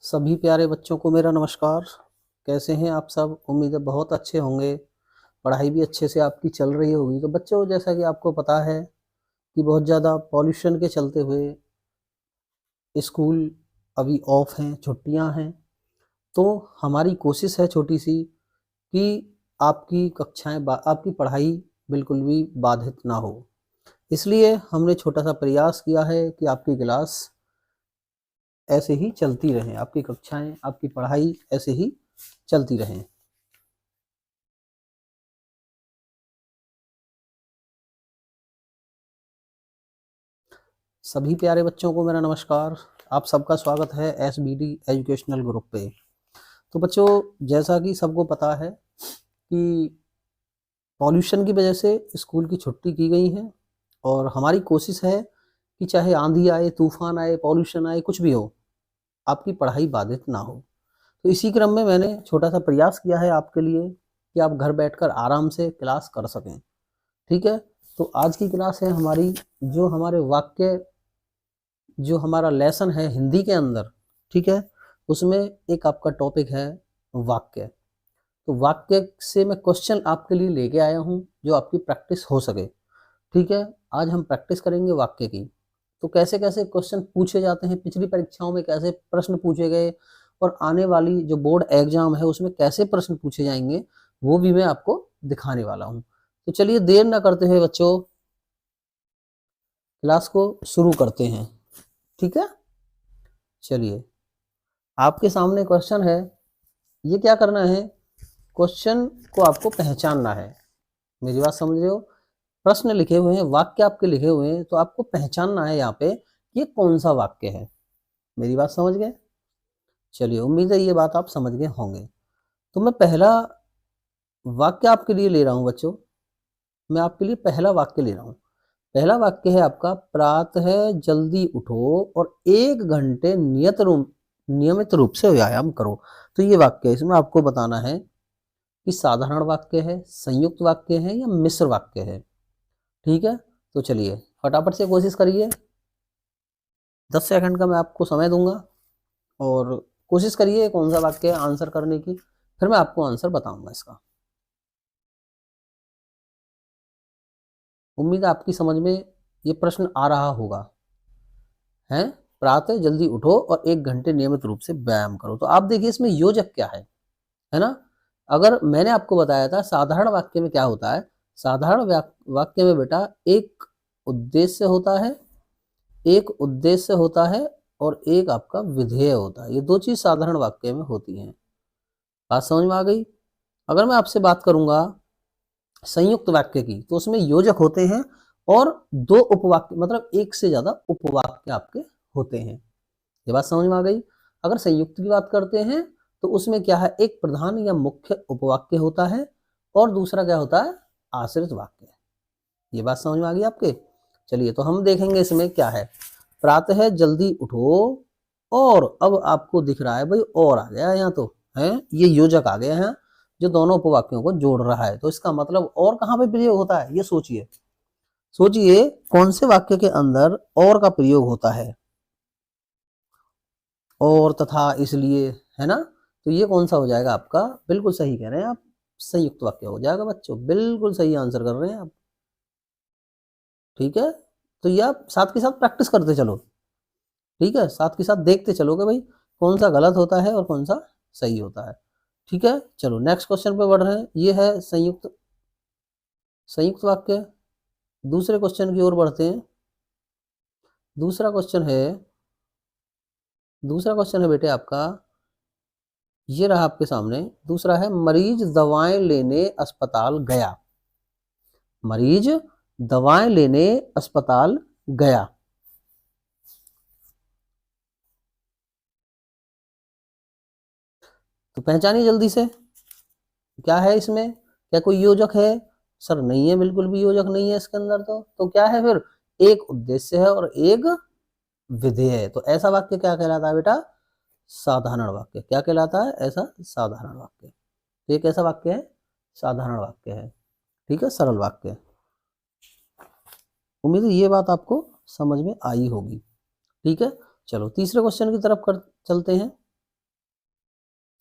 सभी प्यारे बच्चों को मेरा नमस्कार। कैसे हैं आप सब? उम्मीद है बहुत अच्छे होंगे। पढ़ाई भी अच्छे से आपकी चल रही होगी। तो बच्चों, जैसा कि आपको पता है कि बहुत ज़्यादा पॉल्यूशन के चलते हुए स्कूल अभी ऑफ हैं, छुट्टियां हैं। तो हमारी कोशिश है छोटी सी कि आपकी आपकी पढ़ाई बिल्कुल भी बाधित ना हो। इसलिए हमने छोटा सा प्रयास किया है कि आपकी क्लास ऐसे ही चलती रहें, आपकी कक्षाएं, आपकी पढ़ाई ऐसे ही चलती रहें। सभी प्यारे बच्चों को मेरा नमस्कार। आप सबका स्वागत है एसबीडी एजुकेशनल ग्रुप पे। तो बच्चों, जैसा कि सबको पता है कि पॉल्यूशन की वजह से स्कूल की छुट्टी की गई है और हमारी कोशिश है कि चाहे आंधी आए, तूफान आए, पॉल्यूशन आए, कुछ भी हो, आपकी पढ़ाई बाधित ना हो। तो इसी क्रम में मैंने छोटा सा प्रयास किया है आपके लिए कि आप घर बैठकर आराम से क्लास कर सकें। ठीक है? तो आज की क्लास है हमारी, जो हमारे वाक्य, जो हमारा लेसन है हिंदी के अंदर, ठीक है, उसमें एक आपका टॉपिक है वाक्य। तो वाक्य से मैं क्वेश्चन आपके लिए लेके आया हूं जो आपकी प्रैक्टिस हो सके। ठीक है? आज हम प्रैक्टिस करेंगे वाक्य की। तो कैसे कैसे क्वेश्चन पूछे जाते हैं, पिछली परीक्षाओं में कैसे प्रश्न पूछे गए और आने वाली जो बोर्ड एग्जाम है उसमें कैसे प्रश्न पूछे जाएंगे, वो भी मैं आपको दिखाने वाला हूं। तो चलिए देर ना करते हुए बच्चों, क्लास को शुरू करते हैं। ठीक है? चलिए, आपके सामने क्वेश्चन है। ये क्या करना है? क्वेश्चन को आपको पहचानना है। मेरी बात समझ रहे हो? प्रश्न लिखे हुए हैं, वाक्य आपके लिखे हुए हैं, तो आपको पहचानना है यहाँ पे ये कौन सा वाक्य है। मेरी बात समझ गए? चलिए, उम्मीद है ये बात आप समझ गए होंगे। तो मैं पहला वाक्य आपके लिए ले रहा हूं बच्चों। मैं आपके लिए पहला वाक्य ले रहा हूं। पहला वाक्य है आपका, प्रातः जल्दी उठो और 1 घंटे नियमित रूप से व्यायाम करो। तो ये वाक्य है, इसमें आपको बताना है कि साधारण वाक्य है, संयुक्त वाक्य है या मिश्र वाक्य है। ठीक है? तो चलिए फटाफट से कोशिश करिए। 10 सेकंड का मैं आपको समय दूंगा और कोशिश करिए कौन सा वाक्य है आंसर करने की, फिर मैं आपको आंसर बताऊंगा इसका। उम्मीद है आपकी समझ में ये प्रश्न आ रहा होगा। है, प्रातः जल्दी उठो और 1 घंटे नियमित रूप से व्यायाम करो। तो आप देखिए इसमें योजक क्या है ना? अगर मैंने आपको बताया था साधारण वाक्य में क्या होता है, साधारण वाक्य में बेटा एक उद्देश्य होता है, एक उद्देश्य होता है और एक आपका विधेय होता है। ये दो चीज साधारण वाक्य में होती हैं। बात समझ में आ गई? अगर मैं आपसे बात करूंगा संयुक्त वाक्य की, तो उसमें योजक होते हैं और 2 उपवाक्य, मतलब एक से ज्यादा उपवाक्य आपके होते हैं। ये बात समझ में आ गई? अगर संयुक्त की बात करते हैं तो उसमें क्या है, एक प्रधान या मुख्य उपवाक्य होता है और दूसरा क्या होता है, आश्रित वाक्य। ये बात समझ में आ गई आपके? चलिए, तो हम देखेंगे इसमें क्या है। प्रातः जल्दी उठो और, अब आपको दिख रहा है भाई और आ गया यहाँ, तो है ये योजक आ गया है जो दोनों उपवाक्यों को जोड़ रहा है। तो इसका मतलब और कहाँ पे प्रयोग होता है, ये सोचिए। सोचिए कौन से वाक्य के अंदर और का प्रयोग होता है, और, तथा, इसलिए, है ना? तो ये कौन सा हो जाएगा आपका? बिल्कुल सही कह रहे हैं आप, संयुक्त वाक्य हो जाएगा बच्चों। बिल्कुल सही आंसर कर रहे हैं आप। ठीक है? तो ये आप साथ के साथ प्रैक्टिस करते चलो। ठीक है? साथ के साथ देखते चलो कि भाई कौन सा गलत होता है और कौन सा सही होता है। ठीक है? चलो नेक्स्ट क्वेश्चन पे बढ़ रहे हैं। ये है संयुक्त संयुक्त वाक्य। दूसरे क्वेश्चन की ओर बढ़ते हैं। दूसरा क्वेश्चन है, दूसरा क्वेश्चन है बेटे आपका, ये रहा आपके सामने। दूसरा है, मरीज दवाएं लेने अस्पताल गया। मरीज दवाएं लेने अस्पताल गया। तो पहचानिए जल्दी से, क्या है इसमें? क्या कोई योजक है? सर नहीं है, बिल्कुल भी योजक नहीं है इसके अंदर। तो क्या है फिर? एक उद्देश्य है और एक विधेय है। तो ऐसा वाक्य क्या कहलाता है बेटा? साधारण वाक्य। क्या कहलाता है? ऐसा साधारण वाक्य। तो ये कैसा वाक्य है? साधारण वाक्य है। ठीक है? सरल वाक्य। उम्मीद है ये बात आपको समझ में आई होगी। ठीक है? चलो तीसरे क्वेश्चन की तरफ चलते हैं।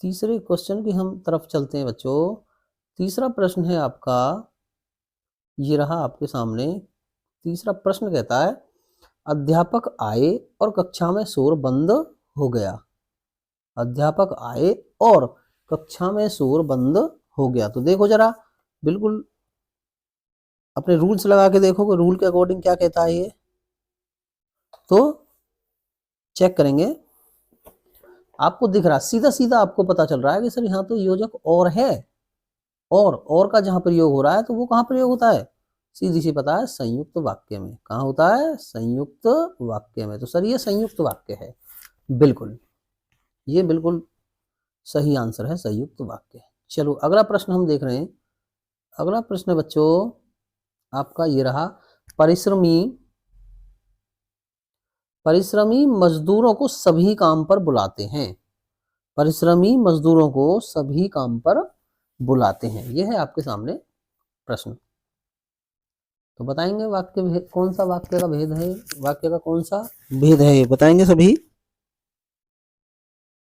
तीसरे क्वेश्चन की हम तरफ चलते हैं बच्चों। तीसरा प्रश्न है आपका, ये रहा आपके सामने। तीसरा प्रश्न कहता है, अध्यापक आए और कक्षा में शोर बंद हो गया। अध्यापक आए और कक्षा में शोर बंद हो गया। तो देखो जरा, बिल्कुल अपने रूल्स लगा के देखो कि रूल के अकॉर्डिंग क्या कहता है ये। तो चेक करेंगे, आपको दिख रहा, सीधा सीधा आपको पता चल रहा है कि सर यहाँ तो योजक और है, और का जहां प्रयोग हो रहा है तो वो कहाँ प्रयोग होता है, सीधी सी पता है, संयुक्त वाक्य में। कहाँ होता है, संयुक्त वाक्य में। तो सर ये संयुक्त वाक्य है, बिल्कुल, ये बिल्कुल सही आंसर है, संयुक्त वाक्य। चलो अगला प्रश्न हम देख रहे हैं। अगला प्रश्न बच्चों आपका ये रहा, परिश्रमी परिश्रमी मजदूरों को सभी काम पर बुलाते हैं। परिश्रमी मजदूरों को सभी काम पर बुलाते हैं, यह है आपके सामने प्रश्न। तो बताएंगे वाक्य कौन सा वाक्य का भेद है, वाक्य का कौन सा भेद है, ये बताएंगे सभी।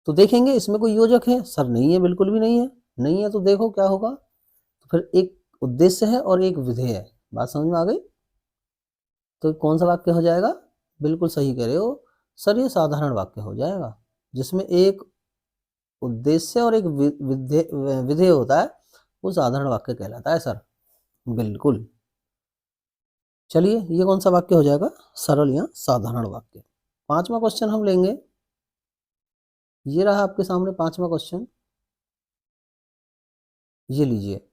तो देखेंगे इसमें कोई योजक है, सर नहीं है, बिल्कुल भी नहीं है। नहीं है तो देखो क्या होगा, तो फिर एक उद्देश्य है और एक विधेय है। बात समझ में आ गई। तो कौन सा वाक्य हो जाएगा, बिल्कुल सही कह रहे हो सर, ये साधारण वाक्य हो जाएगा जिसमें एक उद्देश्य और एक विधेय होता है, वो साधारण वाक्य कहलाता है सर, बिल्कुल। चलिए ये कौन सा वाक्य हो जाएगा, सरल या साधारण वाक्य। पांचवा क्वेश्चन हम लेंगे, ये रहा आपके सामने पांचवा क्वेश्चन। ये लीजिए,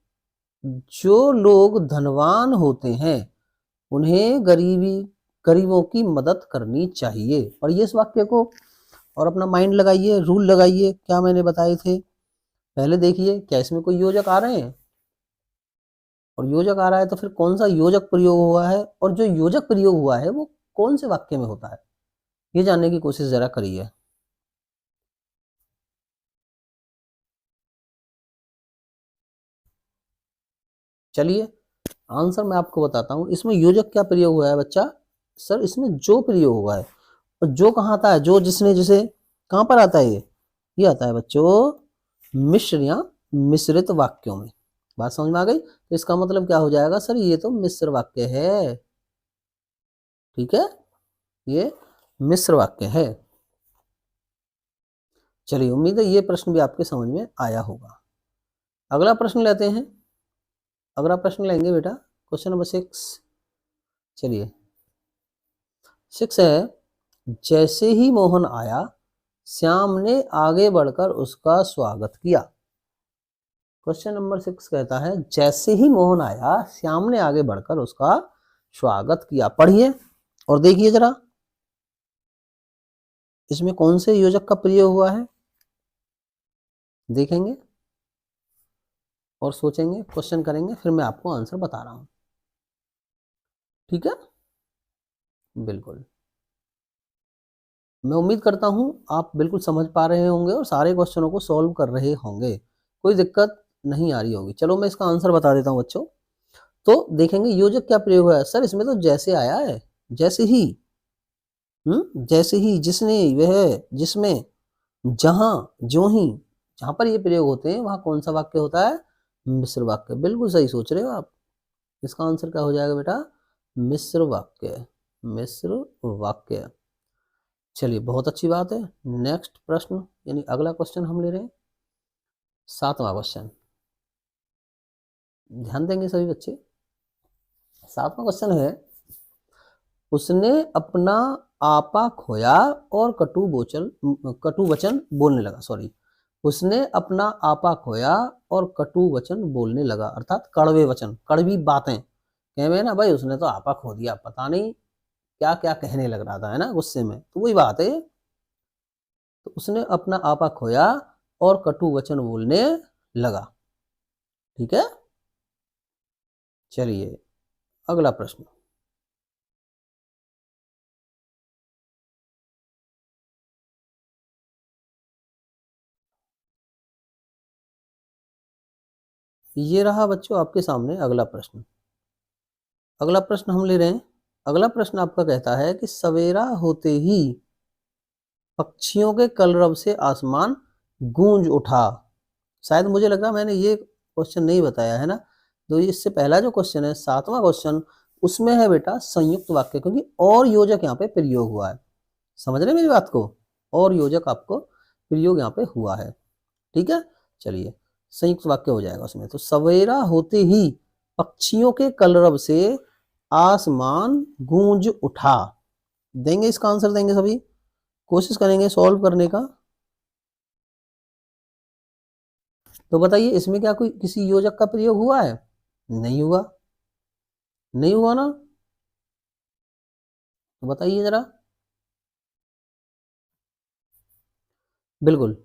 जो लोग धनवान होते हैं उन्हें गरीबों की मदद करनी चाहिए। और ये इस वाक्य को और अपना माइंड लगाइए, रूल लगाइए, क्या मैंने बताए थे। पहले देखिए क्या इसमें कोई योजक आ रहे हैं, और योजक आ रहा है तो फिर कौन सा योजक प्रयोग हुआ है, और जो योजक प्रयोग हुआ है वो कौन से वाक्य में होता है, ये जानने की कोशिश जरा करिए। चलिए आंसर मैं आपको बताता हूं। इसमें योजक क्या प्रयोग हुआ है बच्चा, सर इसमें जो प्रयोग हुआ है। और जो कहाँ आता है, जो जिसने जिसे, कहाँ पर आता है ये आता है बच्चों मिश्र या मिश्रित वाक्यों में। बात समझ में आ गई। तो इसका मतलब क्या हो जाएगा सर, ये तो मिश्र वाक्य है, ठीक है, ये मिश्र वाक्य है। चलिए उम्मीद है ये प्रश्न भी आपके समझ में आया होगा। अगला प्रश्न लेते हैं। अगला प्रश्न लेंगे बेटा, क्वेश्चन नंबर 6। चलिए 6 है, जैसे ही मोहन आया श्याम ने आगे बढ़कर उसका स्वागत किया। क्वेश्चन नंबर 6 कहता है, जैसे ही मोहन आया श्याम ने आगे बढ़कर उसका स्वागत किया। पढ़िए और देखिए जरा, इसमें कौन से योजक का प्रयोग हुआ है, देखेंगे और सोचेंगे, क्वेश्चन करेंगे, फिर मैं आपको आंसर बता रहा हूं, ठीक है, बिल्कुल। मैं उम्मीद करता हूं आप बिल्कुल समझ पा रहे होंगे और सारे क्वेश्चनों को सॉल्व कर रहे होंगे, कोई दिक्कत नहीं आ रही होगी। चलो मैं इसका आंसर बता देता हूं बच्चों। तो देखेंगे योजक क्या प्रयोग हुआ है, सर इसमें तो जैसे आया है, जैसे ही, जैसे ही, जिसने, वह, जिसमें, जहां, जो ही, जहां पर ये प्रयोग होते हैं वहां कौन सा वाक्य होता है, मिश्र वाक्य। बिल्कुल सही सोच रहे हो आप। इसका आंसर क्या हो जाएगा बेटा, मिश्र वाक्य, मिश्र वाक्य। चलिए बहुत अच्छी बात है। नेक्स्ट प्रश्न यानी अगला क्वेश्चन हम ले रहे हैं, 7वां क्वेश्चन। ध्यान देंगे सभी बच्चे। 7वां क्वेश्चन है, उसने अपना आपा खोया और कटु वचन बोलने लगा। सॉरी, उसने अपना आपा खोया और कटु वचन बोलने लगा, अर्थात कड़वे वचन, कड़वी बातें कहे ना भाई, उसने तो आपा खो दिया, पता नहीं क्या क्या कहने लग रहा था, है ना, गुस्से में। तो वही बात है। तो उसने अपना आपा खोया और कटु वचन बोलने लगा, ठीक है। चलिए अगला प्रश्न, ये रहा बच्चों आपके सामने अगला प्रश्न। अगला प्रश्न हम ले रहे हैं। अगला प्रश्न आपका कहता है कि सवेरा होते ही पक्षियों के कलरव से आसमान गूंज उठा। शायद मुझे लग रहा मैंने ये क्वेश्चन नहीं बताया है ना। तो इससे पहला जो क्वेश्चन है 7वां क्वेश्चन, उसमें है बेटा संयुक्त वाक्य, क्योंकि और योजक यहाँ पे प्रयोग हुआ है। समझ रहे मेरी बात को? और योजक आपको प्रयोग यहाँ पे हुआ है। ठीक है, चलिए संयुक्त वाक्य हो जाएगा उसमें। तो सवेरा होते ही पक्षियों के कलरव से आसमान गूंज उठा। देंगे इसका आंसर, देंगे सभी, कोशिश करेंगे सॉल्व करने का। तो बताइए इसमें क्या कोई किसी योजक का प्रयोग हुआ है? नहीं हुआ, नहीं हुआ ना। तो बताइए जरा। बिल्कुल,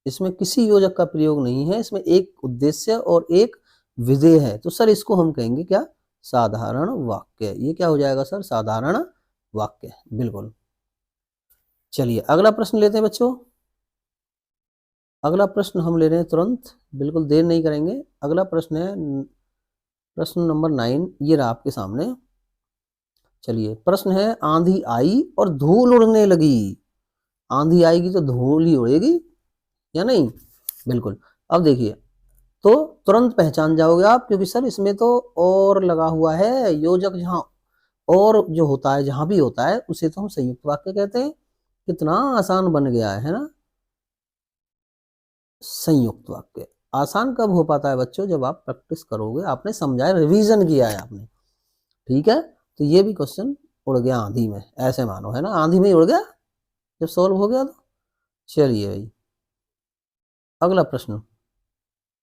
इसमें किसी योजक का प्रयोग नहीं है, इसमें एक उद्देश्य और एक विधेय है। तो सर इसको हम कहेंगे क्या? साधारण वाक्य। ये क्या हो जाएगा सर? साधारण वाक्य, बिल्कुल। चलिए अगला प्रश्न लेते हैं बच्चों। अगला प्रश्न हम ले रहे हैं तुरंत, बिल्कुल देर नहीं करेंगे। अगला प्रश्न है प्रश्न नंबर 9, ये रहा आपके सामने। चलिए प्रश्न है, आंधी आई और धूल उड़ने लगी। आंधी आएगी तो धूल ही उड़ेगी या नहीं? बिल्कुल। अब देखिए, तो तुरंत पहचान जाओगे आप, क्योंकि सर इसमें तो और लगा हुआ है। योजक जहां और जो होता है, जहां भी होता है, उसे तो हम संयुक्त वाक्य कहते हैं। कितना आसान बन गया है ना संयुक्त वाक्य। आसान कब हो पाता है बच्चों? जब आप प्रैक्टिस करोगे, आपने समझाया, रिवीजन किया है आपने। ठीक है, तो ये भी क्वेश्चन उड़ गया आंधी में, ऐसे मानो, है ना, आंधी में ही उड़ गया जब सॉल्व हो गया तो। चलिए भाई अगला प्रश्न।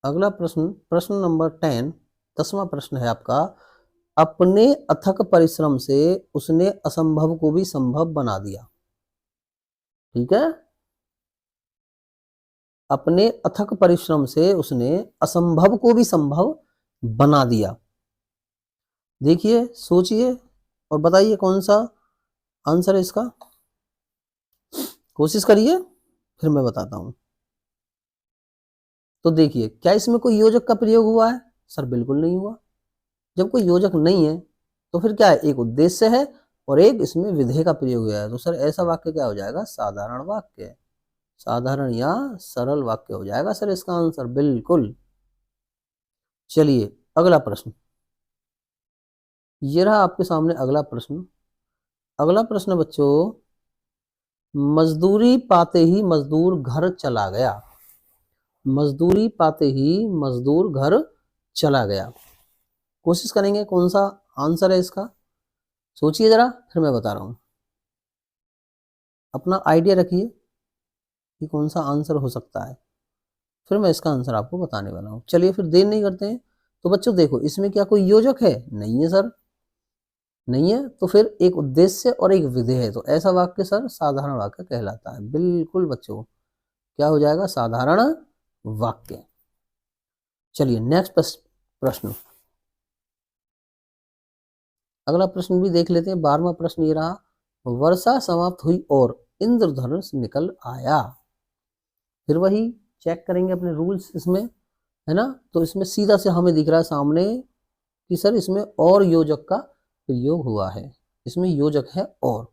अगला प्रश्न, प्रश्न नंबर 10, 10वां प्रश्न है आपका। अपने अथक परिश्रम से उसने असंभव को भी संभव बना दिया। ठीक है, अपने अथक परिश्रम से उसने असंभव को भी संभव बना दिया। देखिए, सोचिए और बताइए कौन सा आंसर है इसका। कोशिश करिए, फिर मैं बताता हूं। तो देखिए, क्या इसमें कोई योजक का प्रयोग हुआ है? सर बिल्कुल नहीं हुआ। जब कोई योजक नहीं है तो फिर क्या है? एक उद्देश्य है और एक इसमें विधेय का प्रयोग हुआ है। तो सर ऐसा वाक्य क्या हो जाएगा? साधारण वाक्य, साधारण या सरल वाक्य हो जाएगा सर इसका आंसर, बिल्कुल। चलिए अगला प्रश्न, ये रहा आपके सामने अगला प्रश्न। अगला प्रश्न बच्चों, मजदूरी पाते ही मजदूर घर चला गया। मजदूरी पाते ही मजदूर घर चला गया। कोशिश करेंगे कौन सा आंसर है इसका। सोचिए जरा, फिर मैं बता रहा हूं। अपना आइडिया रखिए कि कौन सा आंसर हो सकता है, फिर मैं इसका आंसर आपको बताने वाला हूं। चलिए फिर देर नहीं करते हैं। तो बच्चों देखो, इसमें क्या कोई योजक है? नहीं है सर, नहीं है। तो फिर एक उद्देश्य और एक विधेय है। तो ऐसा वाक्य सर साधारण वाक्य कहलाता है। बिल्कुल बच्चों, क्या हो जाएगा? साधारण वाक्य। चलिए नेक्स्ट प्रश्न। अगला प्रश्न भी देख लेते हैं। 12वां प्रश्न ये रहा, वर्षा समाप्त हुई और इंद्रधनुष निकल आया। फिर वही चेक करेंगे अपने रूल्स इसमें, है ना। तो इसमें सीधा से हमें दिख रहा है सामने कि सर इसमें और योजक का प्रयोग हुआ है। इसमें योजक है और,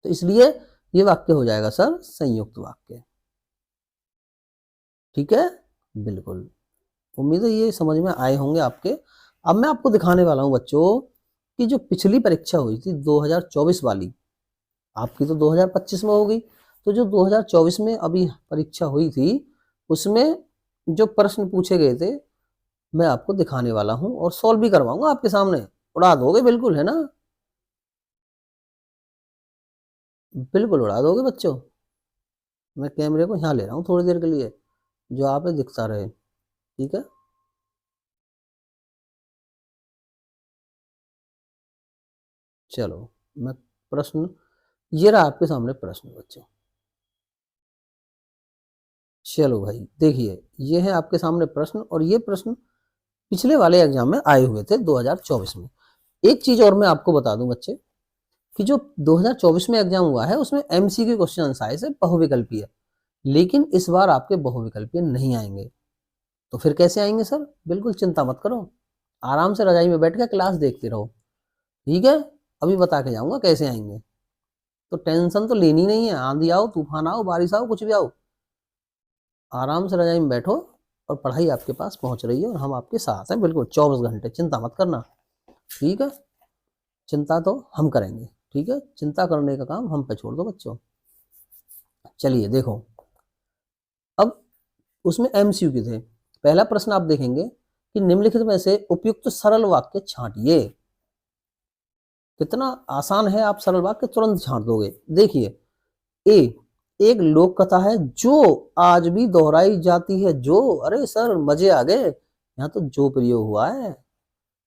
तो इसलिए ये वाक्य हो जाएगा सर संयुक्त वाक्य। ठीक है, बिल्कुल। उम्मीद है ये समझ में आए होंगे आपके। अब मैं आपको दिखाने वाला हूं बच्चों कि जो पिछली परीक्षा हुई थी 2024 वाली, आपकी तो 2025 में हो गई, तो जो 2024 में अभी परीक्षा हुई थी, उसमें जो प्रश्न पूछे गए थे मैं आपको दिखाने वाला हूं और सॉल्व भी करवाऊंगा आपके सामने। उड़ा दोगे बिल्कुल, है ना, बिल्कुल उड़ा दोगे बच्चों। मैं कैमरे को यहाँ ले रहा हूँ थोड़ी देर के लिए, जो आप दिखता रहे। ठीक है, चलो मैं प्रश्न, ये रहा आपके सामने प्रश्न बच्चों। चलो भाई देखिए, ये है आपके सामने प्रश्न, और ये प्रश्न पिछले वाले एग्जाम में आए हुए थे 2024 में। एक चीज और मैं आपको बता दूं बच्चे, कि जो 2024 में एग्जाम हुआ है उसमें एमसीक्यू क्वेश्चन आए थे बहुविकल्पीय, लेकिन इस बार आपके बहुविकल्पीय नहीं आएंगे। तो फिर कैसे आएंगे सर? बिल्कुल चिंता मत करो, आराम से रजाई में बैठ के क्लास देखते रहो। ठीक है, अभी बता के जाऊंगा कैसे आएंगे। तो टेंशन तो लेनी नहीं है, आंधी आओ, तूफान आओ, बारिश आओ, कुछ भी आओ, आराम से रजाई में बैठो और पढ़ाई आपके पास पहुंच रही है और हम आपके साथ हैं बिल्कुल 24 घंटे, चिंता मत करना। ठीक है, चिंता तो हम करेंगे। ठीक है, चिंता करने का काम हम पे छोड़ दो बच्चों। चलिए देखो, अब उसमें एमसीक्यू थे। पहला प्रश्न आप देखेंगे कि निम्नलिखित में से उपयुक्त सरल वाक्य छांटिए। कितना आसान है, आप सरल वाक्य तुरंत छांट दोगे। देखिए, ए, एक लोक कथा है जो आज भी दोहराई जाती है। जो, अरे सर मजे आ गए, यहाँ तो जो प्रयोग हुआ है,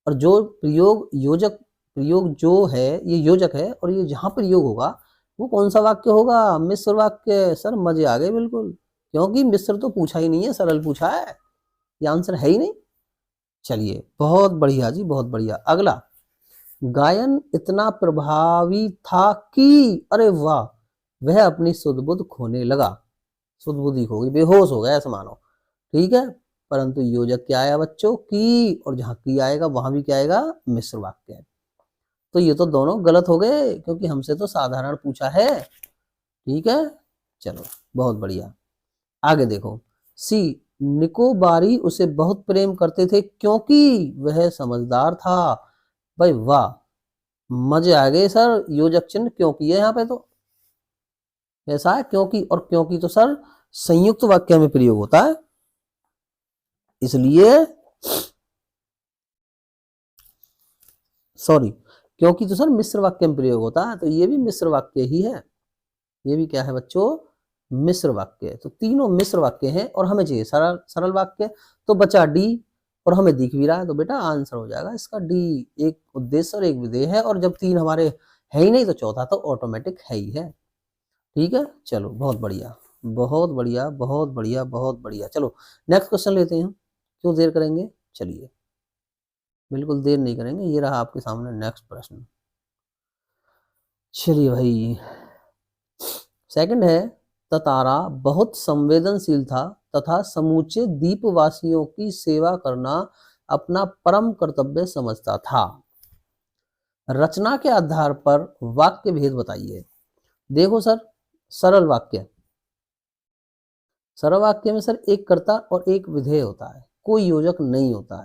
और जो प्रयोग योजक, प्रयोग जो है ये योजक है, और ये जहां प्रयोग होगा वो कौन सा वाक्य होगा? मिश्र वाक्य। सर मजे आ गए बिल्कुल, क्योंकि मिश्र तो पूछा ही नहीं है, सरल पूछा है, ये आंसर है ही नहीं। चलिए बहुत बढ़िया जी, बहुत बढ़िया। अगला, गायन इतना प्रभावी था कि, अरे वाह, वह अपनी सुध बुध खोने लगा। सुध बुद्धि खो गई, बेहोश हो गया ऐसा मानो। ठीक है, परंतु योजक क्या आया बच्चों? की, और जहां की आएगा वहां भी क्या आएगा? मिश्र वाक्य है। तो ये तो दोनों गलत हो गए, क्योंकि हमसे तो साधारण पूछा है। ठीक है, चलो बहुत बढ़िया। आगे देखो, सी, निकोबारी उसे बहुत प्रेम करते थे क्योंकि वह समझदार था। भाई वाह, मजे आ गए सर। योजक चिन्ह क्योंकि है यहाँ पे, तो ऐसा है क्योंकि, और क्योंकि तो सर संयुक्त वाक्य में प्रयोग होता है, इसलिए सॉरी, क्योंकि तो सर मिश्र वाक्य में प्रयोग होता है, तो ये भी मिश्र वाक्य ही है। ये भी क्या है बच्चों? मिश्र वाक्य। तो तीनों मिश्र वाक्य हैं, और हमें चाहिए सरल सरल वाक्य। तो बचा डी, और हमें दिख भी रहा है, तो बेटा आंसर हो जाएगा इसका डी। एक उद्देश्य और एक विधेय है, और जब तीन हमारे है ही नहीं तो चौथा तो ऑटोमेटिक है ही है। ठीक है, चलो बहुत बढ़िया, बहुत बढ़िया, बहुत बढ़िया, बहुत बढ़िया। चलो नेक्स्ट क्वेश्चन लेते हैं, क्यों देर करेंगे, चलिए बिल्कुल देर नहीं करेंगे। ये रहा आपके सामने नेक्स्ट प्रश्न। चलिए भाई, सेकंड है, ततारा बहुत संवेदनशील था तथा समूचे द्वीपवासियों की सेवा करना अपना परम कर्तव्य समझता था। रचना के आधार पर वाक्य भेद बताइए। देखो सर, सरल वाक्य, सरल वाक्य में सर एक कर्ता और एक विधेय होता है, कोई योजक नहीं होता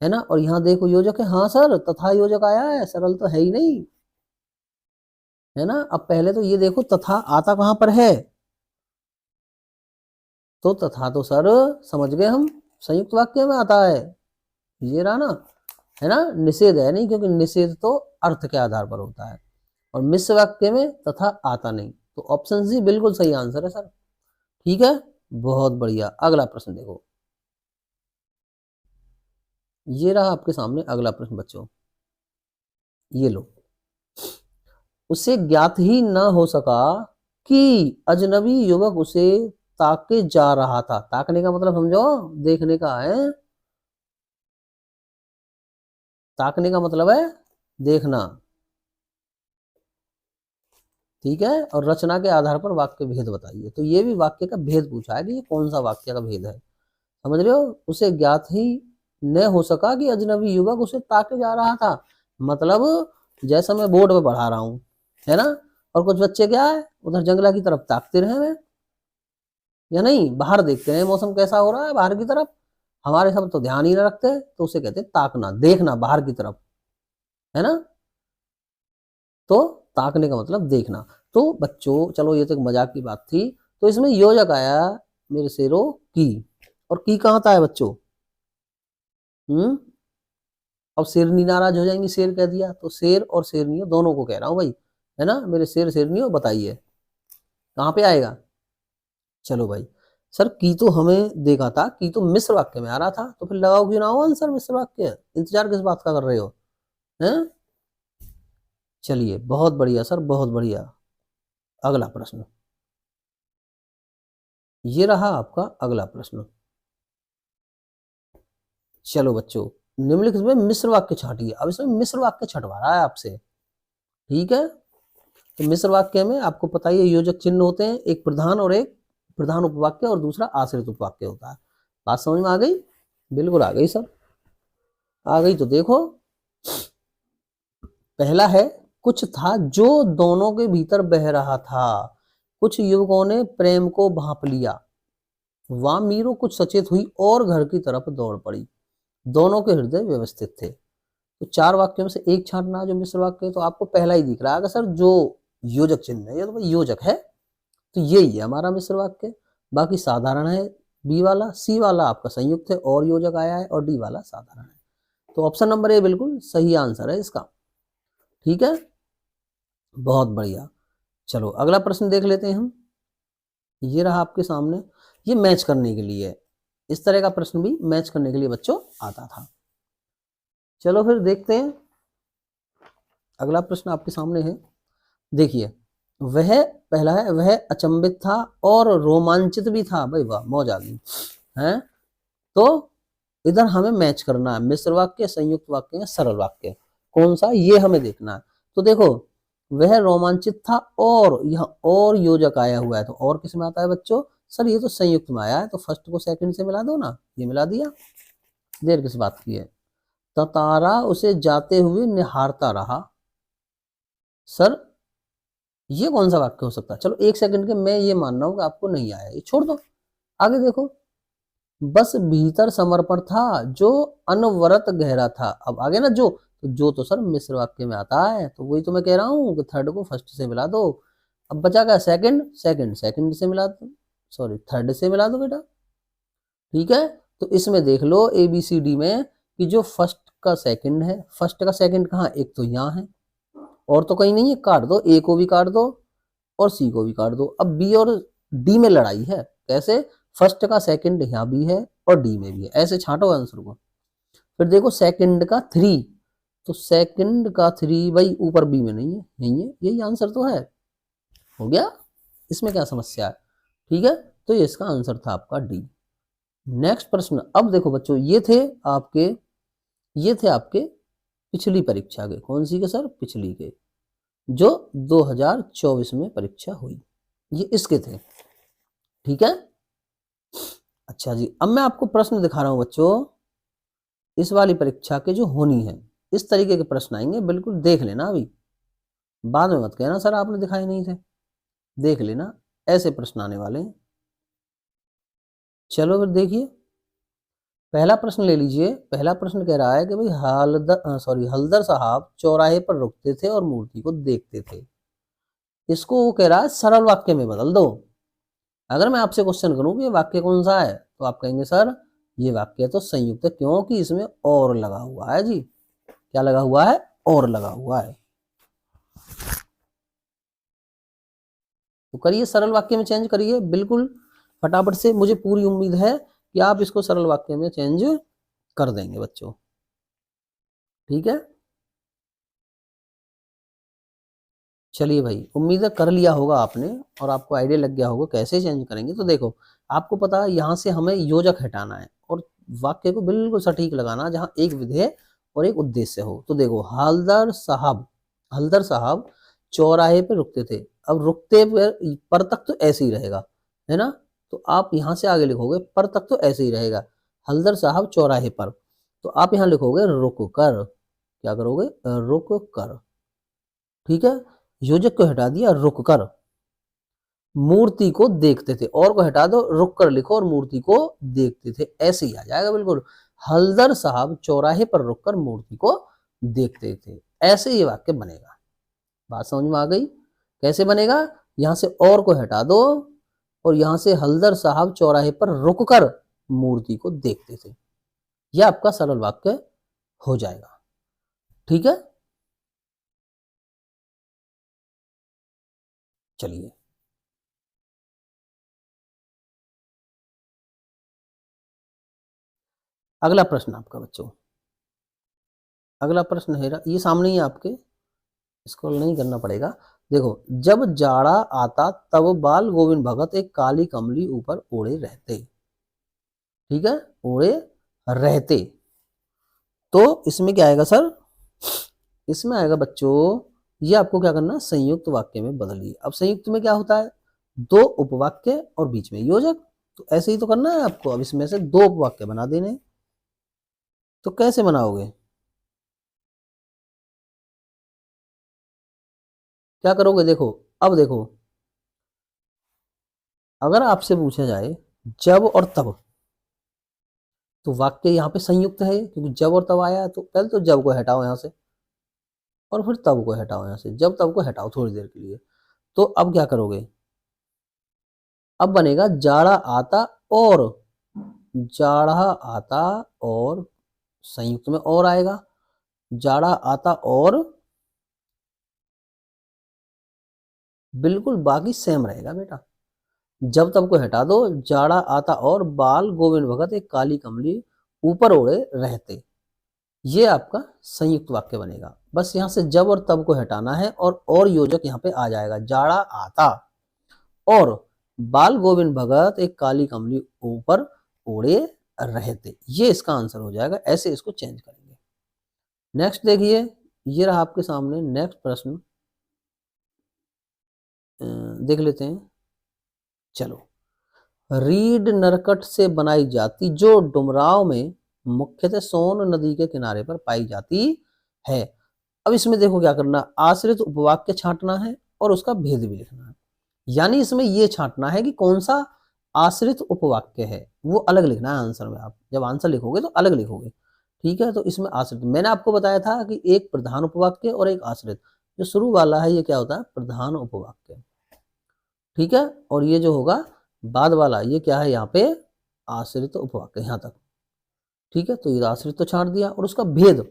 है ना। और यहाँ देखो योजक है, हाँ सर, तथा योजक आया है, सरल तो है ही नहीं, है ना। अब पहले तो ये देखो, तथा आता कहां पर है? तो तथा तो सर समझ गए हम, संयुक्त वाक्य में आता है, ये रहा ना, है ना। निषेध है नहीं, क्योंकि निषेध तो अर्थ के आधार पर होता है, और मिश्र वाक्य में तथा आता नहीं। तो ऑप्शन सी बिल्कुल सही आंसर है सर। ठीक है, बहुत बढ़िया। अगला प्रश्न देखो, ये रहा आपके सामने अगला प्रश्न बच्चों, ये लो। उसे ज्ञात ही न हो सका कि अजनबी युवक उसे ताके जा रहा था। ताकने का मतलब समझो, देखने का है। ताकने का मतलब है देखना। ठीक है, और रचना के आधार पर वाक्य भेद बताइए। तो ये भी वाक्य का भेद पूछा है कि ये कौन सा वाक्य का भेद है, समझ रहे हो। उसे ज्ञात ही न हो सका कि अजनबी युवक उसे ताके जा रहा था, मतलब जैसा मैं बोर्ड पे पढ़ा रहा हूँ, है ना, और कुछ बच्चे क्या है उधर जंगला की तरफ ताकते रहे हैं, या नहीं, बाहर देखते हैं मौसम कैसा हो रहा है बाहर की तरफ, हमारे सब तो ध्यान ही ना रखते, तो उसे कहते हैं ताकना, देखना बाहर की तरफ, है ना। तो ताकने का मतलब देखना। तो बच्चों चलो, ये तो एक मजाक की बात थी। तो इसमें योजक आया मेरे शेरों की, और की कहाँ था है बच्चों? अब शेरनी नाराज हो जाएंगी, शेर कह दिया, तो शेर और शेरनी दोनों को कह रहा हूं भाई, है ना। मेरे शेर शेरनी बताइए कहाँ पे आएगा। चलो भाई, सर की तो हमें देखा था, की तो मिश्र वाक्य में आ रहा था, तो फिर लगाओ क्यों ना हो आंसर मिश्र वाक्य, इंतजार किस बात का कर रहे हो, हैं? चलिए बहुत बढ़िया सर, बहुत बढ़िया। अगला प्रश्न, ये रहा आपका अगला प्रश्न। चलो बच्चों, निम्नलिखित में मिश्र वाक्य छाटिए। अब इसमें मिश्र वाक्य छटवा रहा है आपसे। ठीक है, तो मिश्र वाक्य में आपको पता ही है, योजक चिन्ह होते हैं, एक प्रधान और एक प्रधान उपवाक्य, और दूसरा आश्रित उपवाक्य होता है। बात समझ में आ गई? बिल्कुल आ गई सर, आ गई। तो देखो, पहला है, कुछ था जो दोनों के भीतर बह रहा था, कुछ युवकों ने प्रेम को भांप लिया। वहां मीरो कुछ सचेत हुई और घर की तरफ दौड़ पड़ी। दोनों के हृदय व्यवस्थित थे। तो 4 वाक्यों में से एक छांटना जो मिश्र वाक्य है, तो आपको पहला ही दिख रहा है सर जो योजक चिन्ह है, ये तो भाई योजक है, तो यही है हमारा मिश्र वाक्य। बाकी साधारण है बी वाला, सी वाला आपका संयुक्त है और योजक आया है, और डी वाला साधारण है। तो ऑप्शन नंबर ए बिल्कुल सही आंसर है इसका। ठीक है, बहुत बढ़िया। चलो अगला प्रश्न देख लेते हैं हम। ये रहा आपके सामने, ये मैच करने के लिए है। इस तरह का प्रश्न भी मैच करने के लिए बच्चों आता था। चलो फिर देखते हैं, अगला प्रश्न आपके सामने है। देखिए, वह पहला है, वह अचंभित था और रोमांचित भी था। भाई वाह, मौज आ गई है। तो इधर हमें मैच करना है, मिश्र वाक्य, संयुक्त वाक्य या सरल वाक्य, कौन सा ये हमें देखना है। तो देखो, वह रोमांचित था और यहाँ और योजक आया हुआ है, तो और किस में आता है बच्चों? सर ये तो संयुक्त में आया है, तो फर्स्ट को सेकंड से मिला दो ना, ये मिला दिया, देर किस बात की है। तारा उसे जाते हुए निहारता रहा। सर ये कौन सा वाक्य हो सकता है? चलो एक सेकंड के, मैं ये मान रहा हूं कि आपको नहीं आया, ये छोड़ दो, आगे देखो। बस भीतर समर्पण था जो अनवरत गहरा था। अब आगे ना जो, तो जो तो सर मिश्र वाक्य में आता है, तो वही तो मैं कह रहा हूँ कि थर्ड को फर्स्ट से मिला दो। अब बचा क्या? सेकंड, सेकंड से मिला दो, सॉरी थर्ड से मिला दो बेटा। ठीक है, तो इसमें देख लो ए बी सी डी में कि जो फर्स्ट का सेकंड है, फर्स्ट का सेकंड कहाँ? एक तो यहाँ है, और तो कहीं नहीं है, काट दो, ए को भी काट दो और सी को भी काट दो। अब बी और डी में लड़ाई है, कैसे? फर्स्ट का सेकंड यहाँ भी है और डी में भी है, ऐसे छांटो आंसर को। फिर देखो सेकंड का थ्री, तो सेकंड का थ्री भाई ऊपर बी में नहीं है, यही है, यही आंसर तो है। हो गया, इसमें क्या समस्या है? ठीक है, तो ये इसका आंसर था आपका डी। नेक्स्ट प्रश्न, अब देखो बच्चों, ये थे आपके पिछली परीक्षा के, कौन सी के सर? पिछली के, जो 2024 में परीक्षा हुई, ये इसके थे। ठीक है, अच्छा जी, अब मैं आपको प्रश्न दिखा रहा हूं बच्चों, इस वाली परीक्षा के जो होनी है, इस तरीके के प्रश्न आएंगे, बिल्कुल देख लेना, अभी बाद में मत कहना सर आपने दिखाए नहीं थे, देख लेना, ऐसे प्रश्न आने वाले हैं। चलो फिर देखिए, पहला प्रश्न ले लीजिए। पहला प्रश्न कह रहा है कि भाई हल्दर साहब चौराहे पर रुकते थे और मूर्ति को देखते थे। इसको वो कह रहा है सरल वाक्य में बदल दो। अगर मैं आपसे क्वेश्चन करूं कि ये वाक्य कौन सा है, तो आप कहेंगे सर ये वाक्य तो संयुक्त है, क्योंकि इसमें और लगा हुआ है जी। क्या लगा हुआ है? और लगा हुआ है। तो करिए सरल वाक्य में चेंज करिए, बिल्कुल फटाफट से, मुझे पूरी उम्मीद है कि आप इसको सरल वाक्य में चेंज कर देंगे बच्चों। ठीक है, चलिए भाई, उम्मीद है कर लिया होगा आपने और आपको आइडिया लग गया होगा कैसे चेंज करेंगे। तो देखो, आपको पता है यहाँ से हमें योजक हटाना है और वाक्य को बिल्कुल सटीक लगाना, जहाँ एक विधेय और एक उद्देश्य हो। तो देखो, हल्दर साहब चौराहे पे रुकते थे। अब रुकते पर तक तो ऐसे ही रहेगा, है ना? तो आप यहाँ से आगे लिखोगे पर तक तो ऐसे ही रहेगा, हल्दर साहब चौराहे पर। तो आप यहाँ लिखोगे रुक कर, क्या करोगे? रुक कर। ठीक है, योजक को हटा दिया, रुक कर, मूर्ति को देखते थे, और को हटा दो, रुक कर लिखो और मूर्ति को देखते थे, ऐसे ही आ जाएगा बिल्कुल। हल्दर साहब चौराहे पर रुककर मूर्ति को देखते थे, ऐसे ये वाक्य बनेगा। बात समझ में आ गई? कैसे बनेगा? यहां से और को हटा दो और यहां से हल्दर साहब चौराहे पर रुककर मूर्ति को देखते थे, यह आपका सरल वाक्य हो जाएगा। ठीक है, चलिए अगला प्रश्न आपका बच्चों, अगला प्रश्न है ये सामने ही आपके, स्क्रॉल नहीं करना पड़ेगा। देखो, जब जाड़ा आता तब बाल गोविंद भगत एक काली कमली ऊपर ओढ़े रहते। ठीक है, ओढ़े रहते, तो इसमें क्या आएगा सर? इसमें आएगा बच्चों, ये आपको क्या करना है? संयुक्त वाक्य में बदलिए। अब संयुक्त में क्या होता है? दो उपवाक्य और बीच में योजक, तो ऐसे ही तो करना है आपको। अब इसमें से दो उपवाक्य बना देने, तो कैसे बनाओगे? क्या करोगे? देखो, अब देखो, अगर आपसे पूछा जाए जब और तब, तो वाक्य यहाँ पे संयुक्त है क्योंकि जब और तब आया है, तो पहले तो जब को हटाओ यहाँ से और फिर तब को हटाओ यहाँ से, जब तब को हटाओ थोड़ी देर के लिए। तो अब क्या करोगे, अब बनेगा जाड़ा आता और, जाड़ा आता और, संयुक्त में और आएगा, जाड़ा आता और, बिल्कुल बाकी सेम रहेगा बेटा। जब तब को हटा दो, जाड़ा आता और बाल गोविंद भगत एक काली कमली ऊपर ओढ़े रहते, ये आपका संयुक्त वाक्य बनेगा। बस यहाँ से जब और तब को हटाना है और योजक यहाँ पे आ जाएगा, जाड़ा आता और बाल गोविंद भगत एक काली कमली ऊपर ओढ़े रहते, ये इसका आंसर हो जाएगा। ऐसे इसको चेंज करेंगे। नेक्स्ट देखिए, ये रहा आपके सामने नेक्स्ट प्रश्न, देख लेते हैं। चलो, रीड नरकट से बनाई जाती जो डुमराव में मुख्यतः सोन नदी के किनारे पर पाई जाती है। अब इसमें देखो क्या करना, आश्रित उपवाक्य छांटना है और उसका भेद भी लिखना है। यानी इसमें ये छांटना है कि कौन सा आश्रित उपवाक्य है, वो अलग लिखना है आंसर में। आप जब आंसर लिखोगे तो अलग लिखोगे, ठीक है। तो इसमें आश्रित, मैंने आपको बताया था कि एक प्रधान उपवाक्य और एक आश्रित, जो शुरू वाला है ये क्या होता है, प्रधान उपवाक्य, ठीक है। और ये जो होगा बाद वाला, ये क्या है यहाँ पे, आश्रित उपवाक्य, यहाँ तक, ठीक है। तो ये आश्रित तो छांट दिया। और उसका भेद,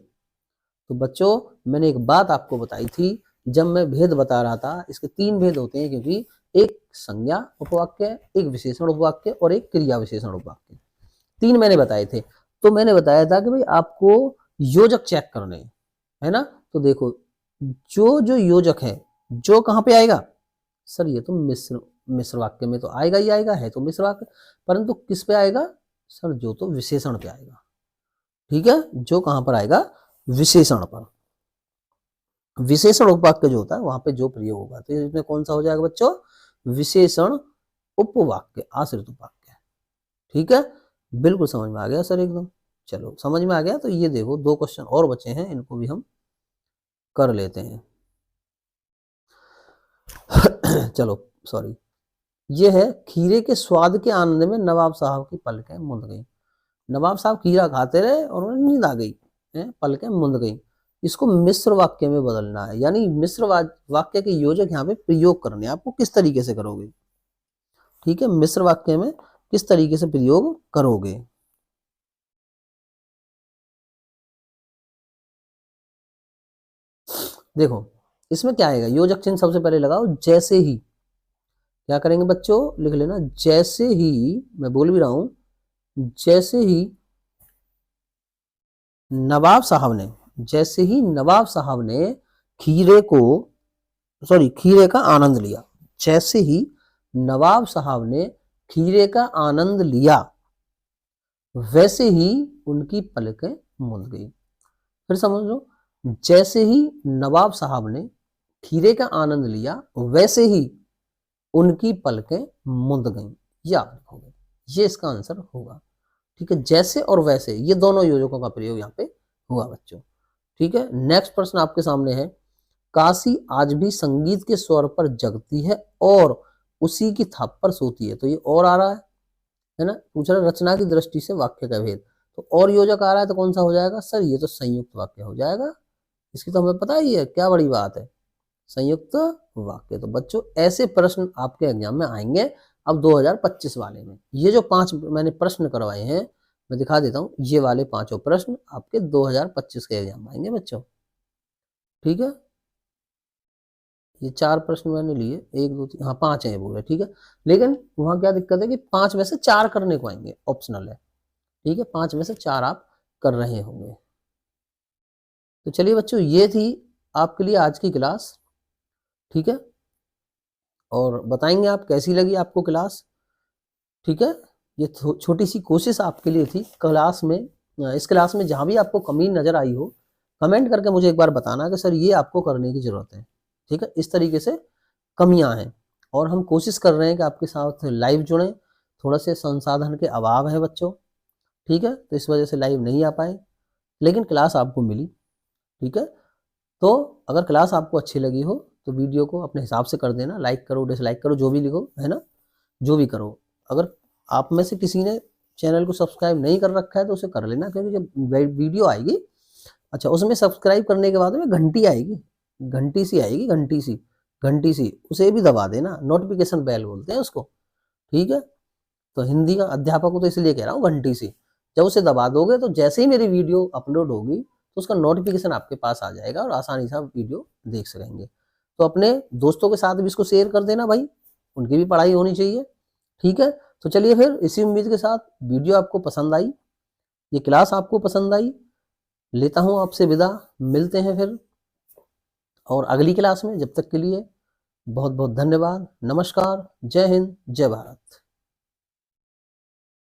तो बच्चों मैंने एक बात आपको बताई थी जब मैं भेद बता रहा था, इसके 3 भेद होते हैं, क्योंकि एक संज्ञा उपवाक्य, एक विशेषण उपवाक्य और एक क्रिया विशेषण उपवाक्य, 3 मैंने बताए थे। तो मैंने बताया था कि भाई आपको योजक चेक करने हैं, है ना। तो देखो, जो योजक है, जो कहाँ पे आएगा, सर ये तो मिश्र वाक्य में तो आएगा ही आएगा, है तो मिश्र वाक्य, परंतु किस पे आएगा सर, जो तो विशेषण पे आएगा, ठीक है। जो कहां पर आएगा, विशेषण पर। विशेषण उपवाक्य जो होता है वहां पे जो प्रयोग होगा, तो इसमें कौन सा हो जाएगा बच्चों, विशेषण उपवाक्य, आश्रित उपवाक्य, ठीक है। बिल्कुल समझ में आ गया सर एकदम। चलो समझ में आ गया। तो ये देखो 2 क्वेश्चन और बचे हैं, इनको भी हम कर लेते हैं। चलो सॉरी, ये है, खीरे के स्वाद के आनंद में नवाब साहब की पलकें मुंद गई। नवाब साहब खीरा खाते रहे और उन्हें नींद आ गई, पलकें मुंद गई। इसको मिश्र वाक्य में बदलना है, यानी मिश्र वाक्य के योजक यहाँ पे प्रयोग करने हैं। आपको किस तरीके से करोगे, ठीक है, मिश्र वाक्य में किस तरीके से प्रयोग करोगे। देखो इसमें क्या आएगा, योजक चिन्ह सबसे पहले लगाओ, जैसे ही, क्या करेंगे बच्चों, लिख लेना, जैसे ही, मैं बोल भी रहा हूं, जैसे ही नवाब साहब ने, जैसे ही नवाब साहब ने खीरे को, सॉरी, खीरे का आनंद लिया, जैसे ही नवाब साहब ने खीरे का आनंद लिया, वैसे ही उनकी पलकें मुंद गई। फिर समझ लो, जैसे ही नवाब साहब ने खीरे का आनंद लिया, वैसे ही उनकी पलकें मुंद गईं, ये आप लिखोगे, ये इसका आंसर होगा, ठीक है। जैसे और वैसे, ये दोनों योजकों का प्रयोग यहाँ पे हुआ बच्चों, ठीक है। नेक्स्ट प्रश्न आपके सामने है, काशी आज भी संगीत के स्वर पर जगती है और उसी की थाप पर सोती है। तो ये और आ रहा है ना, पूछ रहा रचना की दृष्टि से वाक्य का भेद, तो और योजक आ रहा है तो कौन सा हो जाएगा सर, ये तो संयुक्त वाक्य हो जाएगा। इसकी तो हमें पता ही है, क्या बड़ी बात है, संयुक्त वाक्य। तो बच्चों ऐसे प्रश्न आपके एग्जाम में आएंगे अब 2025 वाले में। ये जो 5 मैंने प्रश्न करवाए हैं, मैं दिखा देता हूँ, ये वाले 5 प्रश्न आपके 2025 के एग्जाम में आएंगे बच्चों, ठीक है। ये 4 प्रश्न मैंने लिए, 1 2 3, हाँ 5 है ये पूरे, ठीक है। लेकिन वहां क्या दिक्कत है कि 5 में से 4 करने को आएंगे, ऑप्शनल है, ठीक है। 5 में से 4 आप कर रहे होंगे। तो चलिए बच्चों, ये थी आपके लिए आज की क्लास, ठीक है। और बताएंगे आप कैसी लगी आपको क्लास, ठीक है। ये छोटी सी कोशिश आपके लिए थी क्लास में, इस क्लास में जहां भी आपको कमी नजर आई हो, कमेंट करके मुझे एक बार बताना कि सर ये आपको करने की जरूरत है, ठीक है। इस तरीके से कमियां हैं और हम कोशिश कर रहे हैं कि आपके साथ लाइव जुड़ें। थोड़ा से संसाधन के अभाव है बच्चों, ठीक है, तो इस वजह से लाइव नहीं आ पाए, लेकिन क्लास आपको मिली, ठीक है। तो अगर क्लास आपको अच्छी लगी हो तो वीडियो को अपने हिसाब से कर देना, लाइक करो डिसलाइक करो जो भी लिखो, है ना, जो भी करो। अगर आप में से किसी ने चैनल को सब्सक्राइब नहीं कर रखा है तो उसे कर लेना, क्योंकि जब वीडियो आएगी, अच्छा उसमें सब्सक्राइब करने के बाद में घंटी आएगी, घंटी सी आएगी, घंटी सी उसे भी दबा देना, नोटिफिकेशन बेल बोलते हैं उसको, ठीक है। तो हिंदी का अध्यापक को तो इसलिए कह रहा हूँ घंटी सी, जब उसे दबा दोगे तो जैसे ही मेरी वीडियो अपलोड होगी तो उसका नोटिफिकेशन आपके पास आ जाएगा और आसानी से आप वीडियो देख सकेंगे। तो अपने दोस्तों के साथ भी इसको शेयर कर देना भाई, उनकी भी पढ़ाई होनी चाहिए, ठीक है। तो चलिए फिर इसी उम्मीद के साथ, वीडियो आपको पसंद आई, ये क्लास आपको पसंद आई, लेता हूँ आपसे विदा, मिलते हैं फिर और अगली क्लास में। जब तक के लिए बहुत बहुत धन्यवाद, नमस्कार, जय हिंद, जय भारत।